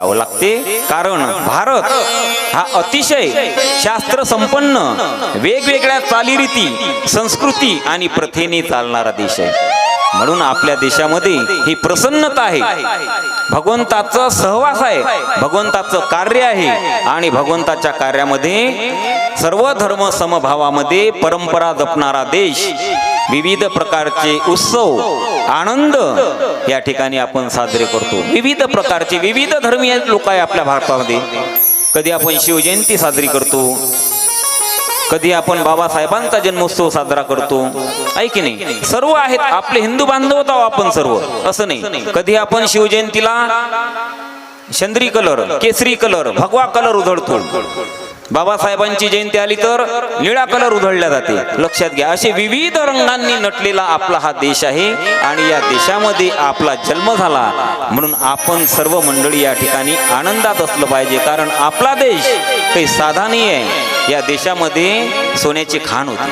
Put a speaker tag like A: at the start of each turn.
A: यावं लागते, कारण भारत हा अतिशय शास्त्र संपन्न, वेगवेगळ्या चालीरीती, संस्कृती आणि प्रथेने चालणारा देश आहे. म्हणून आपल्या देशामध्ये ही प्रसन्नता आहे, भगवंताचा सहवास आहे, भगवंताचं कार्य आहे आणि भगवंताच्या कार्यामध्ये सर्व धर्म समभावामध्ये परंपरा जपणारा देश. विविध प्रकारचे उत्सव, आनंद या ठिकाणी आपण साजरे करतो. विविध प्रकारचे विविध धर्मीय लोक आहे आपल्या भारतामध्ये. कधी आपण शिवजयंती साजरी करतो, कधी आपण बाबासाहेबांचा जन्मोत्सव साजरा करतो, आहे की नाही? सर्व आहेत आपले हिंदू बांधव आहोत आपण सर्व, असं नाही. कधी आपण शिवजयंतीला चंद्री कलर, केसरी कलर, भगवा कलर उधळतो. बाबासाहेबांची जयंती आली तर निळा कलर उधळला जाते. लक्षात घ्या, असे विविध रंगांनी नटलेला आपला हा देश आहे आणि या देशामध्ये आपला जन्म झाला. म्हणून आपण सर्व मंडळी या ठिकाणी आनंदात असलं पाहिजे, कारण आपला देश काही साधा नाही आहे. या देशामध्ये सोन्याची खाण होती.